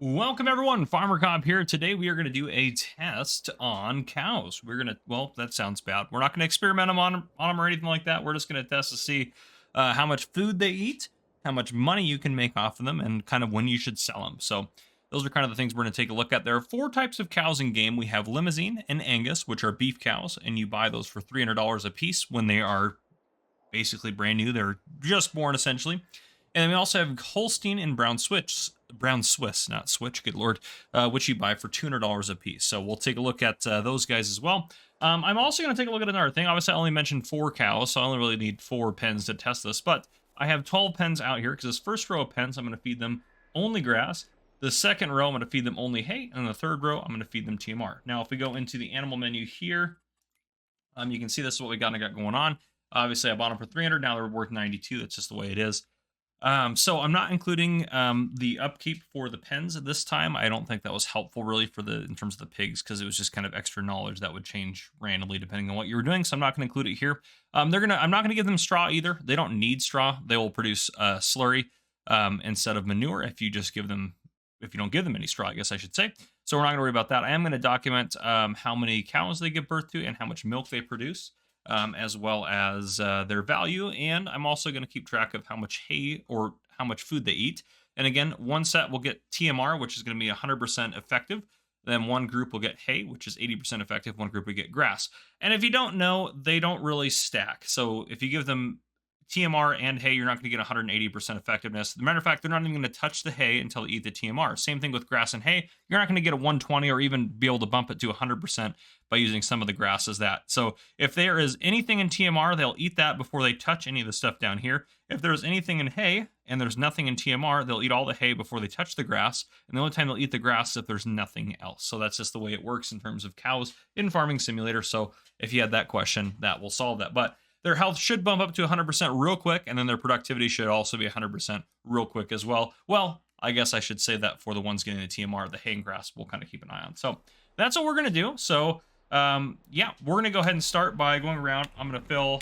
Welcome everyone, Farmer Cop here. Today we are going to do a test on cows. We're going to, well, that sounds bad. We're not going to experiment on them or anything like that. We're just going to test to see how much food they eat, how much money you can make off of them, and kind of when you should sell them. So those are kind of the things we're going to take a look at. There are four types of cows in game. We have Limousine and Angus, which are beef cows, and you buy those for $300 a piece when they are basically brand new. They're just born essentially. And then we also have Holstein and Brown Swiss, not Switch, good lord, which you buy for $200 a piece. So we'll take a look at those guys as well. I'm also going to take a look at another thing. Obviously, I only mentioned 4 cows, so I only really need 4 pens to test this. But I have 12 pens out here because this first row of pens, I'm going to feed them only grass. The second row, I'm going to feed them only hay. And the third row, I'm going to feed them TMR. Now, if we go into the animal menu here, you can see this is what we got going on. Obviously, I bought them for 300. Now they're worth 92. That's just the way it is. So I'm not including the upkeep for the pens at this time. I don't think that was helpful really in terms of the pigs, because it was just kind of extra knowledge that would change randomly depending on what you were doing. So I'm not going to include it here. I'm not going to give them straw either. They don't need straw. They will produce slurry instead of manure if you don't give them any straw, I guess I should say. So we're not going to worry about that. I am going to document how many cows they give birth to and how much milk they produce. As well as their value. And I'm also going to keep track of how much hay or how much food they eat. And again, one set will get TMR, which is going to be 100% effective. Then one group will get hay, which is 80% effective. One group will get grass. And if you don't know, they don't really stack. So if you give them TMR and hay, you're not going to get 180% effectiveness. As a matter of fact, they're not even going to touch the hay until they eat the TMR. Same thing with grass and hay. You're not going to get a 120 or even be able to bump it to 100% by using some of the grasses that. So if there is anything in TMR, they'll eat that before they touch any of the stuff down here. If there's anything in hay and there's nothing in TMR, they'll eat all the hay before they touch the grass. And the only time they'll eat the grass is if there's nothing else. So that's just the way it works in terms of cows in Farming Simulator. So if you had that question, that will solve that. But their health should bump up to 100% real quick, and then their productivity should also be 100% real quick as well. Well, I guess I should say that for the ones getting the TMR, the hay and grass, we'll kind of keep an eye on. So that's what we're going to do. So, yeah, we're going to go ahead and start by going around. I'm going to fill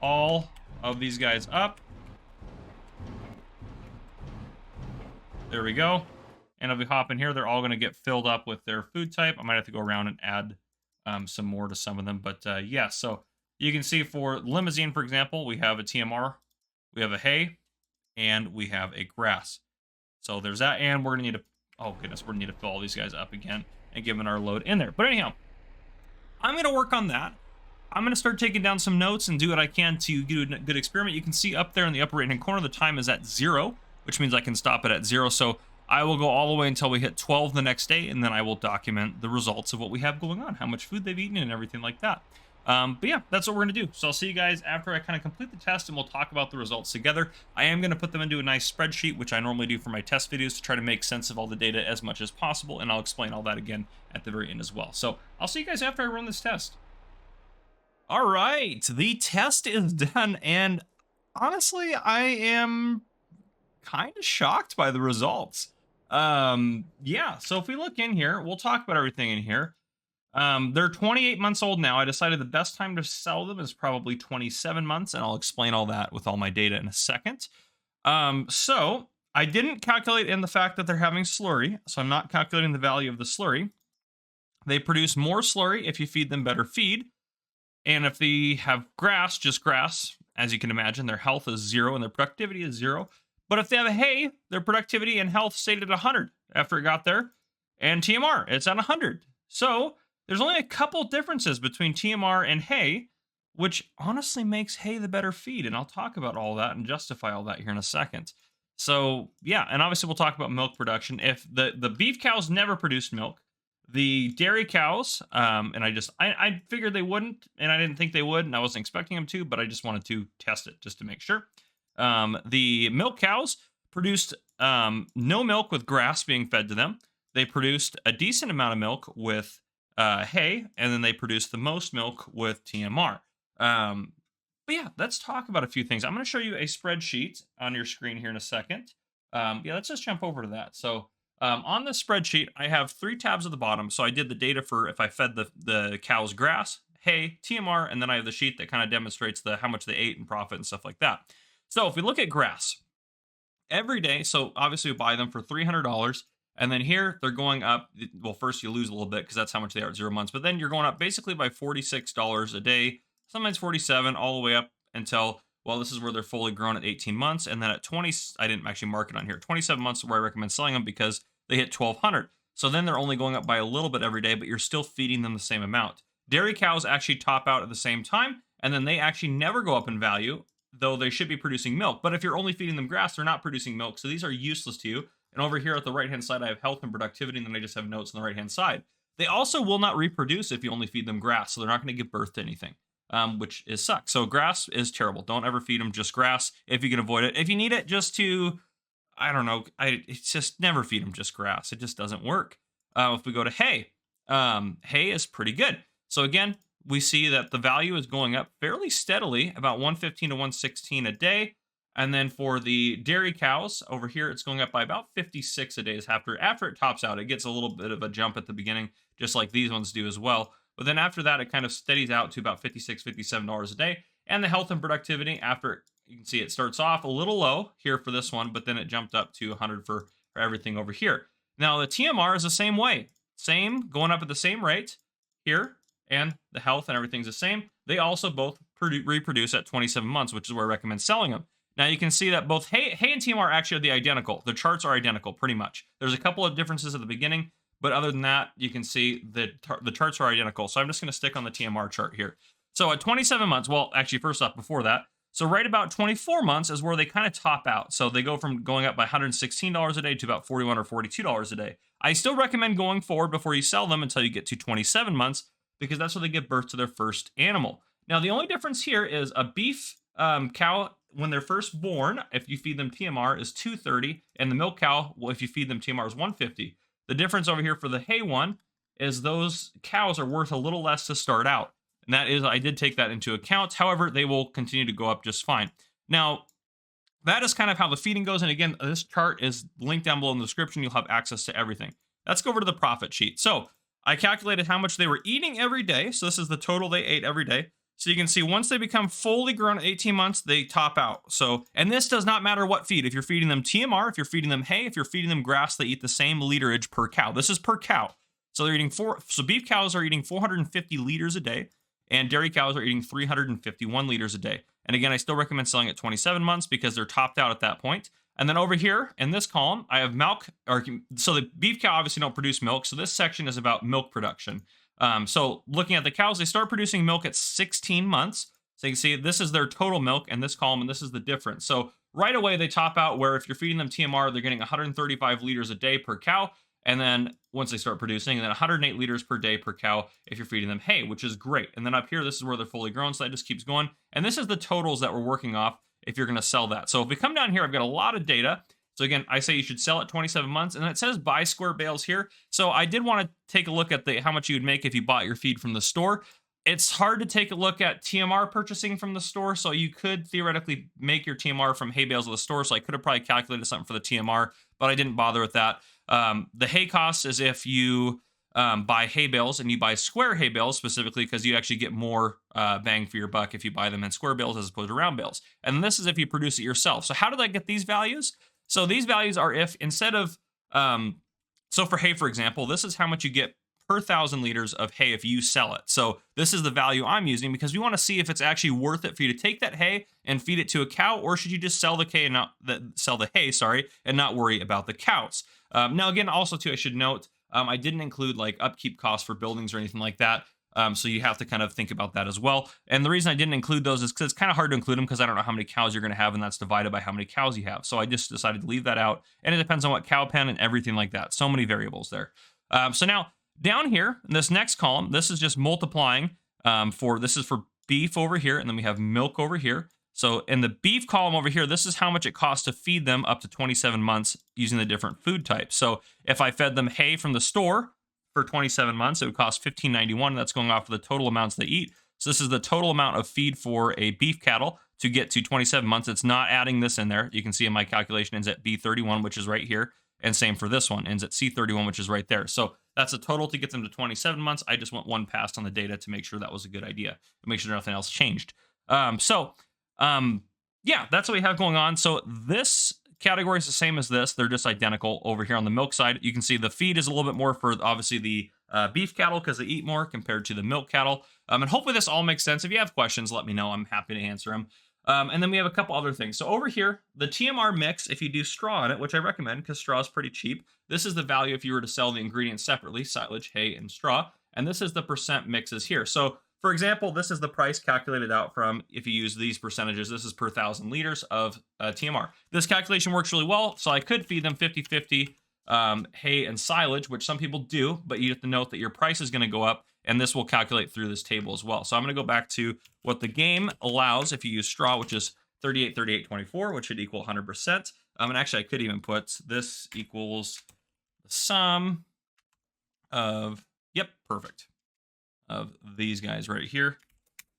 all of these guys up. There we go. And if we hop in here, they're all going to get filled up with their food type. I might have to go around and add some more to some of them. But, yeah, so you can see for Limousine, for example, we have a TMR, we have a hay, and we have a grass. So there's that, and we're going to need to, oh goodness, we're going to need to fill all these guys up again and give them our load in there. But anyhow, I'm going to work on that. I'm going to start taking down some notes and do what I can to do a good experiment. You can see up there in the upper right-hand corner, the time is at 0, which means I can stop it at 0. So I will go all the way until we hit 12 the next day, and then I will document the results of what we have going on, how much food they've eaten and everything like that. But yeah, that's what we're going to do. So I'll see you guys after I kind of complete the test, and we'll talk about the results together. I am going to put them into a nice spreadsheet, which I normally do for my test videos to try to make sense of all the data as much as possible, and I'll explain all that again at the very end as well. So I'll see you guys after I run this test. All right, the test is done, and honestly, I am kind of shocked by the results. Yeah, so if we look in here, we'll talk about everything in here. They're 28 months old now. I decided the best time to sell them is probably 27 months, and I'll explain all that with all my data in a second. So I didn't calculate in the fact that they're having slurry, so I'm not calculating the value of the slurry. They produce more slurry if you feed them better feed, and if they have grass, just grass, as you can imagine, their health is 0 and their productivity is 0. But if they have hay, their productivity and health stayed at 100 after it got there, and TMR, it's at 100. So there's only a couple differences between TMR and hay, which honestly makes hay the better feed. And I'll talk about all that and justify all that here in a second. So yeah, and obviously we'll talk about milk production. If the beef cows never produced milk, the dairy cows, and I figured they wouldn't, and I didn't think they would, and I wasn't expecting them to, but I just wanted to test it just to make sure. The milk cows produced no milk with grass being fed to them. They produced a decent amount of milk with hay, and then they produce the most milk with TMR. But yeah, let's talk about a few things. I'm going to show you a spreadsheet on your screen here in a second. Yeah, let's just jump over to that. So on the spreadsheet, I have 3 tabs at the bottom. So I did the data for if I fed the cows grass, hay, TMR, and then I have the sheet that kind of demonstrates how much they ate and profit and stuff like that. So if we look at grass, every day, so obviously we buy them for $300. And then here they're going up. Well, first you lose a little bit because that's how much they are at 0 months. But then you're going up basically by $46 a day, sometimes 47, all the way up until, well, this is where they're fully grown at 18 months. And then at 20, I didn't actually mark it on here, 27 months where I recommend selling them because they hit 1,200. So then they're only going up by a little bit every day, but you're still feeding them the same amount. Dairy cows actually top out at the same time, and then they actually never go up in value, though they should be producing milk. But if you're only feeding them grass, they're not producing milk, so these are useless to you. And over here at the right-hand side, I have health and productivity, and then I just have notes on the right-hand side. They also will not reproduce if you only feed them grass, so they're not going to give birth to anything, which is sucks. So grass is terrible. Don't ever feed them just grass if you can avoid it. If you need it just to, I don't know, it's just never feed them just grass. It just doesn't work. If we go to hay, hay is pretty good. So again, we see that the value is going up fairly steadily, about 115 to 116 a day. And then for the dairy cows over here, it's going up by about 56 a day after it tops out. It gets a little bit of a jump at the beginning, just like these ones do as well. But then after that, it kind of steadies out to about $56, $57 a day. And the health and productivity, after, you can see it starts off a little low here for this one, but then it jumped up to 100 for everything over here. Now the TMR is the same way, same, going up at the same rate here, and the health and everything's the same. They also both reproduce at 27 months, which is where I recommend selling them. Now you can see that both hay and TMR actually are the identical. The charts are identical pretty much. There's a couple of differences at the beginning, but other than that, you can see that the charts are identical. So I'm just going to stick on the TMR chart here. So at 27 months, well, actually first off, before that, so right about 24 months is where they kind of top out. So they go from going up by $116 a day to about $41 or $42 a day. I still recommend going forward before you sell them until you get to 27 months, because that's where they give birth to their first animal. Now, the only difference here is a beef cow, when they're first born, if you feed them TMR, is $230, and the milk cow, well, if you feed them TMR, is $150. The difference over here for the hay one is those cows are worth a little less to start out. And that is, I did take that into account. However, they will continue to go up just fine. Now, that is kind of how the feeding goes. And again, this chart is linked down below in the description. You'll have access to everything. Let's go over to the profit sheet. So I calculated how much they were eating every day. So this is the total they ate every day. So you can see once they become fully grown at 18 months, they top out. So, and this does not matter what feed. If you're feeding them TMR, if you're feeding them hay, if you're feeding them grass, they eat the same literage per cow. This is per cow. So they're eating so beef cows are eating 450 liters a day, and dairy cows are eating 351 liters a day. And again, I still recommend selling at 27 months because they're topped out at that point. And then over here in this column, I have milk. So the beef cow obviously don't produce milk. So this section is about milk production. So looking at the cows, they start producing milk at 16 months. So you can see this is their total milk in this column, and this is the difference. So right away, they top out where if you're feeding them TMR, they're getting 135 liters a day per cow. And then once they start producing, and then 108 liters per day per cow if you're feeding them hay, which is great. And then up here, this is where they're fully grown, so that just keeps going. And this is the totals that we're working off if you're going to sell that. So if we come down here, I've got a lot of data. So again, I say you should sell at 27 months, and then it says buy square bales here. So I did want to take a look at how much you would make if you bought your feed from the store. It's hard to take a look at TMR purchasing from the store, so you could theoretically make your TMR from hay bales at the store, so I could have probably calculated something for the TMR, but I didn't bother with that. The hay cost is if you buy hay bales, and you buy square hay bales specifically because you actually get more bang for your buck if you buy them in square bales as opposed to round bales. And this is if you produce it yourself. So how did I get these values? So these values are if instead of, so for hay, for example, this is how much you get per 1,000 liters of hay if you sell it. So this is the value I'm using because we want to see if it's actually worth it for you to take that hay and feed it to a cow, or should you just sell the hay and not worry about the cows. Now again, also too, I should note, I didn't include like upkeep costs for buildings or anything like that. So you have to kind of think about that as well. And the reason I didn't include those is because it's kind of hard to include them because I don't know how many cows you're going to have, and that's divided by how many cows you have. So I just decided to leave that out, and it depends on what cow pen and everything like that. So many variables there. So now down here in this next column, this is just multiplying this is for beef over here, and then we have milk over here. So in the beef column over here, this is how much it costs to feed them up to 27 months using the different food types. So if I fed them hay from the store for 27 months, it would cost $15.91. That's going off of the total amounts they eat. So this is the total amount of feed for a beef cattle to get to 27 months. It's not adding this in there. You can see in my calculation ends at B31, which is right here. And same for this one, ends at C31, which is right there. So that's a total to get them to 27 months. I just want one passed on the data to make sure that was a good idea, to make sure nothing else changed. Yeah, that's what we have going on. So this category is the same as this. They're just identical over here on the milk side. You can see the feed is a little bit more for obviously the beef cattle because they eat more compared to the milk cattle. And hopefully this all makes sense. If you have questions, let me know. I'm happy to answer them. And then we have a couple other things. So over here, the TMR mix, if you do straw in it, which I recommend because straw is pretty cheap, this is the value if you were to sell the ingredients separately, silage, hay, and straw. And this is the percent mixes here. So for example, this is the price calculated out from, if you use these percentages, this is per 1,000 liters of TMR. This calculation works really well, so I could feed them 50-50 hay and silage, which some people do, but you have to note that your price is going to go up, and this will calculate through this table as well. So I'm going to go back to what the game allows if you use straw, which is 38, 38, 24, which should equal 100%. And actually, I could even put this equals the sum of, yep, perfect, of these guys right here.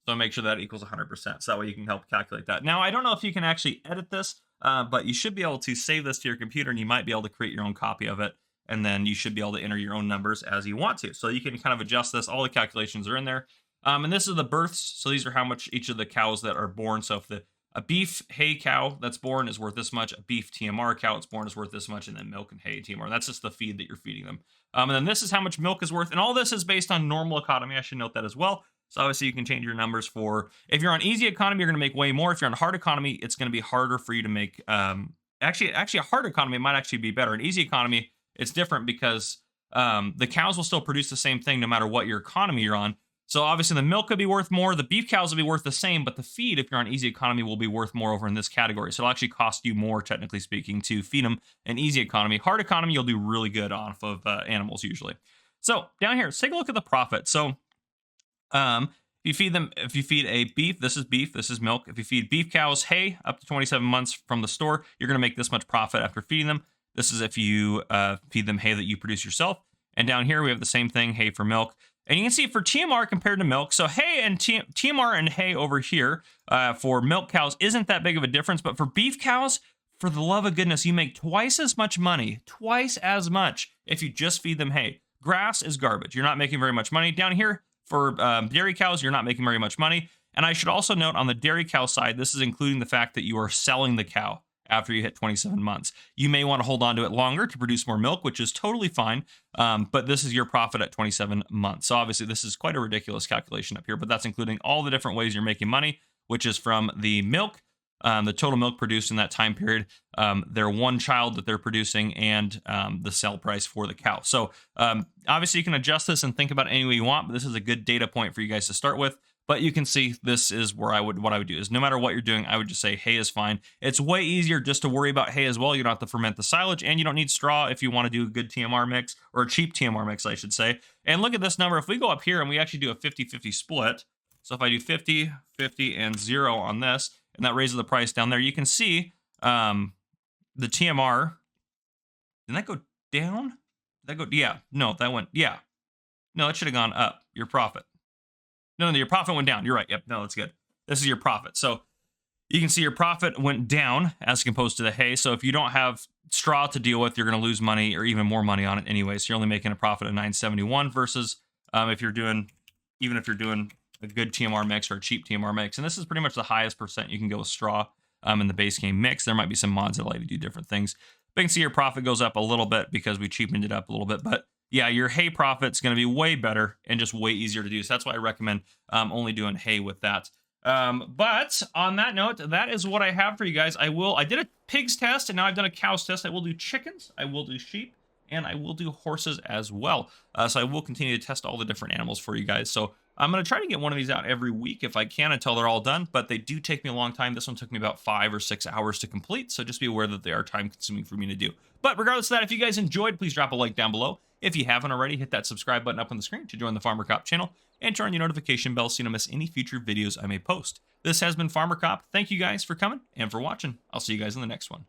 So make sure that equals 100%. So that way you can help calculate that. Now, I don't know if you can actually edit this, but you should be able to save this to your computer, and you might be able to create your own copy of it. And then you should be able to enter your own numbers as you want to. So you can kind of adjust this. All the calculations are in there. And this is the births. So these are how much each of the cows that are born. So if a beef hay cow that's born is worth this much, a beef TMR cow that's born is worth this much, and then milk and hay TMR. That's just the feed that you're feeding them. And then this is how much milk is worth. And all this is based on normal economy. I should note that as well. So obviously you can change your numbers for, if you're on easy economy, you're going to make way more. If you're on hard economy, it's going to be harder for you to make, actually a hard economy might actually be better. An easy economy, it's different because the cows will still produce the same thing no matter what your economy you're on. So obviously the milk could be worth more, the beef cows will be worth the same, but the feed, if you're on easy economy, will be worth more over in this category. So it'll actually cost you more, technically speaking, to feed them an easy economy. Hard economy, you'll do really good off of animals usually. So down here, let's take a look at the profit. So if you feed a beef, this is milk. If you feed beef cows hay up to 27 months from the store, you're going to make this much profit after feeding them. This is if you feed them hay that you produce yourself. And down here, we have the same thing, hay for milk. And you can see for TMR compared to milk, so hay and TMR and hay over here for milk cows isn't that big of a difference. But for beef cows, for the love of goodness, you make twice as much money, if you just feed them hay. Grass is garbage. You're not making very much money. Down here, for dairy cows, you're not making very much money. And I should also note on the dairy cow side, this is including the fact that you are selling the cow after you hit 27 months. You may want to hold on to it longer to produce more milk, which is totally fine. But this is your profit at 27 months. So obviously this is quite a ridiculous calculation up here, but that's including all the different ways you're making money, which is from the milk, the total milk produced in that time period, their one child that they're producing, and the sell price for the cow. So obviously you can adjust this and think about it any way you want, but this is a good data point for you guys to start with. But you can see this is where what I would do is no matter what you're doing, I would just say hay is fine. It's way easier just to worry about hay as well. You don't have to ferment the silage, and you don't need straw if you want to do a good TMR mix, or a cheap TMR mix, I should say. And look at this number. If we go up here and we actually do a 50-50 split, so if I do 50, 50, and 0 on this, and that raises the price down there, you can see the TMR, didn't that go down? Did that go, yeah, no, that went, yeah. No, it should have gone up, your profit. No, your profit went down. You're right. Yep. No, that's good. This is your profit. So you can see your profit went down as opposed to the hay. So if you don't have straw to deal with, you're going to lose money or even more money on it anyway. So you're only making a profit of $971 versus if you're doing, even if you're doing a good TMR mix or a cheap TMR mix. And this is pretty much the highest percent you can go with straw in the base game mix. There might be some mods that allow you to do different things. But you can see your profit goes up a little bit because we cheapened it up a little bit. But yeah, your hay profit's going to be way better and just way easier to do. So that's why I recommend only doing hay with that. But on that note, that is what I have for you guys. I did a pigs test, and now I've done a cows test. I will do chickens, I will do sheep, and I will do horses as well. So I will continue to test all the different animals for you guys. So I'm going to try to get one of these out every week if I can until they're all done, but they do take me a long time. This one took me about 5 or 6 hours to complete, so just be aware that they are time consuming for me to do. But regardless of that, if you guys enjoyed, please drop a like down below. If you haven't already, hit that subscribe button up on the screen to join the Farmer Cop channel, and turn on your notification bell so you don't miss any future videos I may post. This has been Farmer Cop. Thank you guys for coming and for watching. I'll see you guys in the next one.